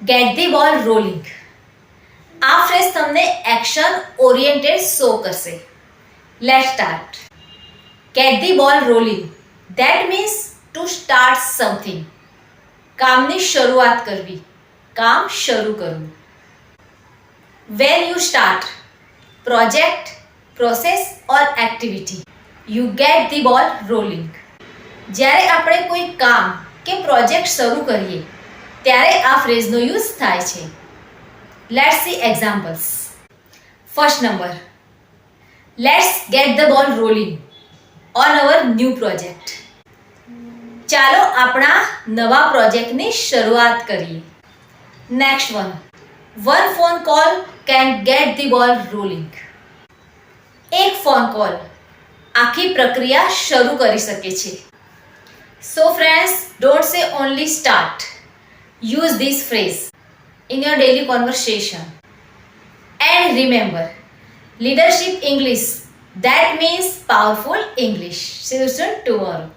Gate the બોલ rolling. આ phrase તમને એક્શન ઓરિએન્ટેડ શો કરશે. Let's start. ગેટ ધી બોલ rolling. That means to start something. કામની શરૂઆત કરવી, કામ શરૂ કરવું. When you start project, process or activity, you get the ball rolling. જ્યારે આપણે કોઈ કામ કે પ્રોજેક્ટ શરૂ કરીએ ત્યારે આ ફ્રેઝનો યુઝ થાય છે. Let's see examples. First number, let's get the ball rolling on our new project. ચાલો આપણા નવા પ્રોજેક્ટની શરૂઆત કરીએ. Next one, one phone call can get the બોલ રોલિંગ. એક ફોન કોલ આખી પ્રક્રિયા શરૂ કરી શકે છે. So friends, don't say only start. Use this phrase in your daily conversation. And remember, leadership English, that means powerful English. See you soon tomorrow.